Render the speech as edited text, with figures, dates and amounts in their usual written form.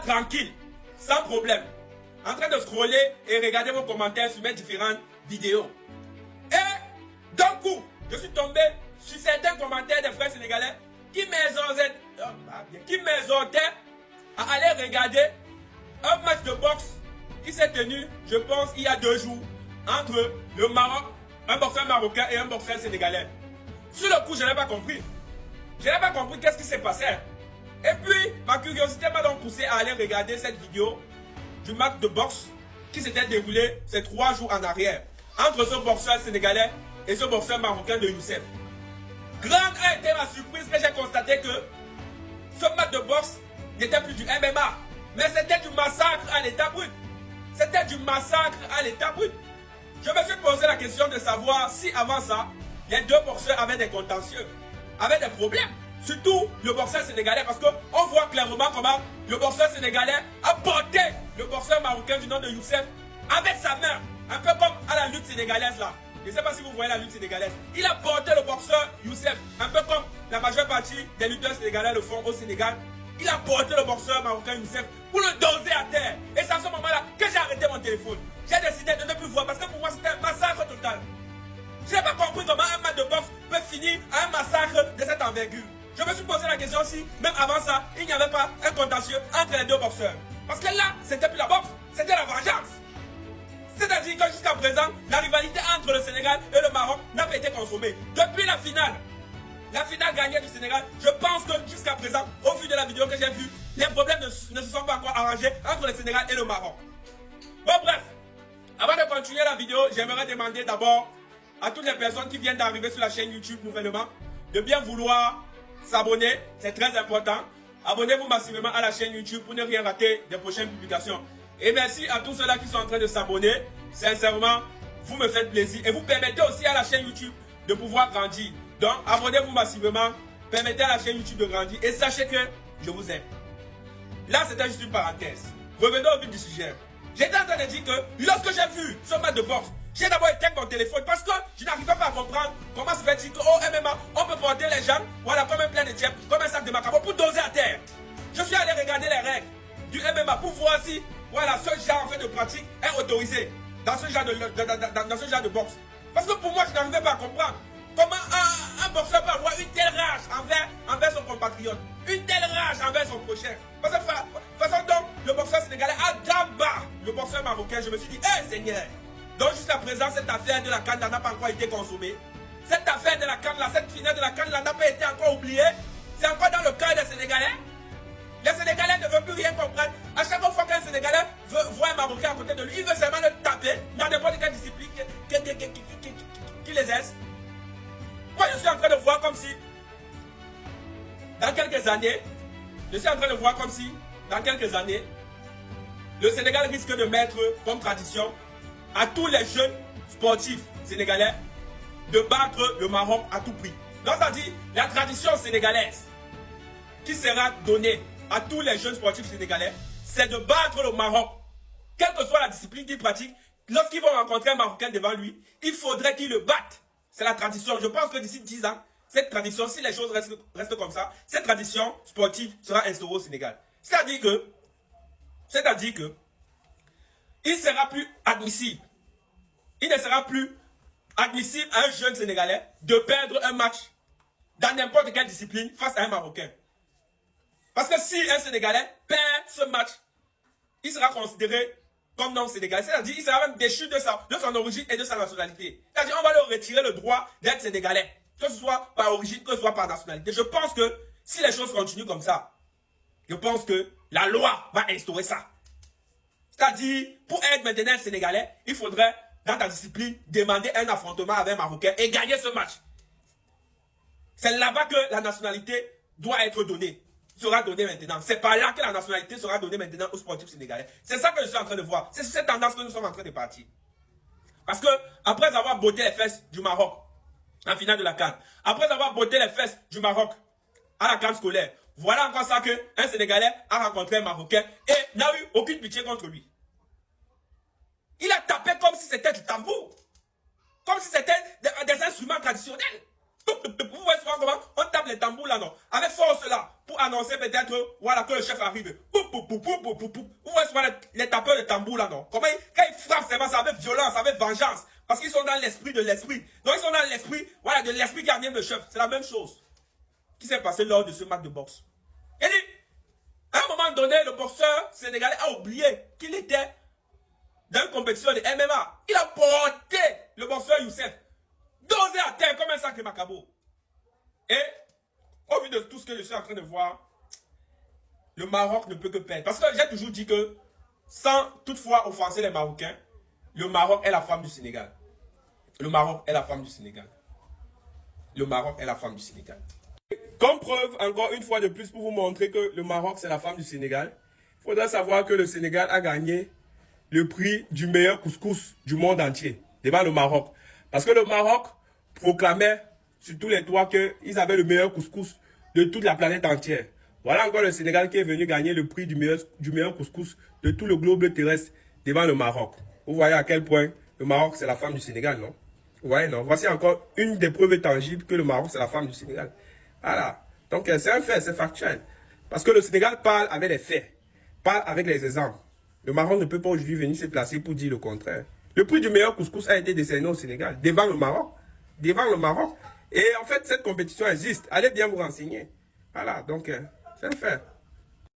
tranquille, sans problème, en train de scroller et regarder vos commentaires sur mes différentes vidéos. Et d'un coup, je suis tombé sur certains commentaires des frères sénégalais qui m'exhortaient à aller regarder un match de boxe qui s'est tenu, je pense, il y a 2 jours, entre le Maroc, un boxeur marocain et un boxeur sénégalais. Sur le coup, je n'ai pas compris. Je n'ai pas compris qu'est-ce qui s'est passé. Et puis, ma curiosité m'a donc poussé à aller regarder cette vidéo du match de boxe qui s'était déroulé ces 3 jours en arrière entre ce boxeur sénégalais et ce boxeur marocain de Youssef. Grande a été ma surprise que j'ai constaté que ce match de boxe n'était plus du MMA, mais c'était du massacre à l'état brut. C'était du massacre à l'état brut. Je me suis posé la question de savoir si avant ça, les 2 boxeurs avaient des contentieux, avaient des problèmes. Surtout le boxeur sénégalais, parce qu'on voit clairement comment le boxeur sénégalais a porté le boxeur marocain du nom de Youssef avec sa main, un peu comme à la lutte sénégalaise là. Je ne sais pas si vous voyez la lutte sénégalaise. Il a porté le boxeur Youssef, un peu comme la majeure partie des lutteurs sénégalais le font au Sénégal. Il a porté le boxeur marocain Youssef pour le doser à terre. Et c'est à ce moment-là que j'ai arrêté mon téléphone. J'ai décidé de ne plus voir parce que pour moi c'était un massacre total. Je n'ai pas compris comment un match de boxe peut finir à un massacre de cette envergure. Je me suis posé la question si, même avant ça, il n'y avait pas un contentieux entre les 2 boxeurs. Parce que là, c'était plus la boxe, c'était la vengeance. C'est-à-dire que jusqu'à présent, la rivalité entre le Sénégal et le Maroc n'a pas été consommée. Depuis la finale gagnée du Sénégal, je pense que jusqu'à présent, au vu de la vidéo que j'ai vue, les problèmes ne se sont pas encore arrangés entre le Sénégal et le Maroc. Bon bref, avant de continuer la vidéo, j'aimerais demander d'abord à toutes les personnes qui viennent d'arriver sur la chaîne YouTube nouvellement de bien vouloir s'abonner, c'est très important. Abonnez-vous massivement à la chaîne YouTube pour ne rien rater des prochaines publications. Et merci à tous ceux-là qui sont en train de s'abonner. Sincèrement, vous me faites plaisir. Et vous permettez aussi à la chaîne YouTube de pouvoir grandir. Donc, abonnez-vous massivement. Permettez à la chaîne YouTube de grandir. Et sachez que je vous aime. Là, c'était juste une parenthèse. Revenons au vif du sujet. J'étais en train de dire que lorsque j'ai vu ce match de boxe, j'ai d'abord éteint mon téléphone parce que je n'arrivais pas à comprendre comment se fait-il qu'au MMA, on peut porter les jambes, voilà, comme un plein de tièdes, comme un sac de macarons pour doser à terre. Je suis allé regarder les règles du MMA pour voir si, voilà, ce genre de pratique est autorisé dans ce genre de boxe. Parce que pour moi, je n'arrivais pas à comprendre comment un boxeur peut avoir une telle rage envers son compatriote, une telle rage envers son prochain. Parce que de toute façon, donc, le boxeur sénégalais a d'abord le boxeur marocain. Je me suis dit, hé Seigneur! Donc jusqu'à présent, cette affaire de la CAN n'a pas encore été consommée. Cette affaire de la CAN, cette finale de la CAN n'a pas été encore oubliée. C'est encore dans le cœur des Sénégalais. Les Sénégalais ne veulent plus rien comprendre. À chaque fois qu'un Sénégalais voit un Marocain à côté de lui, il veut seulement le taper dans n'importe quelle discipline qui les aise. Moi, je suis en train de voir comme si, dans quelques années, le Sénégal risque de mettre comme tradition à tous les jeunes sportifs sénégalais de battre le Maroc à tout prix. Donc, c'est-à-dire la tradition sénégalaise qui sera donnée à tous les jeunes sportifs sénégalais, c'est de battre le Maroc. Quelle que soit la discipline qu'ils pratiquent, lorsqu'ils vont rencontrer un Marocain devant lui, il faudrait qu'ils le battent. C'est la tradition. Je pense que d'ici 10 ans, cette tradition, si les choses restent comme ça, cette tradition sportive sera instaurée au Sénégal. C'est-à-dire que il sera plus admissible. Il ne sera plus admissible à un jeune Sénégalais de perdre un match dans n'importe quelle discipline face à un Marocain. Parce que si un Sénégalais perd ce match, il sera considéré comme non sénégalais. C'est-à-dire qu'il sera même déchu de son origine et de sa nationalité. C'est-à-dire qu'on va leur retirer le droit d'être sénégalais. Que ce soit par origine, que ce soit par nationalité. Je pense que si les choses continuent comme ça, je pense que la loi va instaurer ça. C'est-à-dire, pour être maintenant sénégalais, il faudrait, dans ta discipline, demander un affrontement avec un Marocain et gagner ce match. C'est là-bas que la nationalité doit être donnée. Sera donnée maintenant. C'est par là que la nationalité sera donnée maintenant aux sportifs sénégalais. C'est ça que je suis en train de voir. C'est cette tendance que nous sommes en train de partir. Parce que, après avoir botté les fesses du Maroc en finale de la CAN, après avoir botté les fesses du Maroc à la CAN scolaire, voilà encore ça qu'un Sénégalais a rencontré un Marocain et n'a eu aucune pitié contre lui. Il a tapé comme si c'était du tambour. Comme si c'était des instruments traditionnels. Vous voyez souvent comment on tape les tambours là, non? Avec force là, pour annoncer peut-être, voilà, que le chef arrive. Vous voyez souvent les tapeurs de tambour là, non? Comment quand ils frappent, c'est avec violence, avec vengeance. Parce qu'ils sont dans l'esprit de l'esprit. Donc ils sont dans l'esprit, voilà, de l'esprit qui anime le chef. C'est la même chose qui s'est passé lors de ce match de boxe. Et dit, à un moment donné, le boxeur sénégalais a oublié qu'il était dans une compétition de MMA. Il a porté le boxeur Youssef, dosé à terre comme un sac de macabo. Et, au vu de tout ce que je suis en train de voir, le Maroc ne peut que perdre. Parce que j'ai toujours dit que, sans toutefois offenser les Marocains, le Maroc est la femme du Sénégal. Le Maroc est la femme du Sénégal. Le Maroc est la femme du Sénégal. Comme preuve, encore une fois de plus, pour vous montrer que le Maroc, c'est la femme du Sénégal, il faudra savoir que le Sénégal a gagné le prix du meilleur couscous du monde entier, devant le Maroc. Parce que le Maroc proclamait sur tous les toits qu'ils avaient le meilleur couscous de toute la planète entière. Voilà encore le Sénégal qui est venu gagner le prix du meilleur couscous de tout le globe terrestre devant le Maroc. Vous voyez à quel point le Maroc, c'est la femme du Sénégal, non? Vous voyez, non? Voici encore une des preuves tangibles que le Maroc, c'est la femme du Sénégal. Voilà. Donc, c'est un fait, c'est factuel. Parce que le Sénégal parle avec les faits, parle avec les exemples. Le Maroc ne peut pas aujourd'hui venir se placer pour dire le contraire. Le prix du meilleur couscous a été décerné au Sénégal, devant le Maroc. Devant le Maroc. Et en fait, cette compétition existe. Allez bien vous renseigner. Voilà, donc, c'est un fait.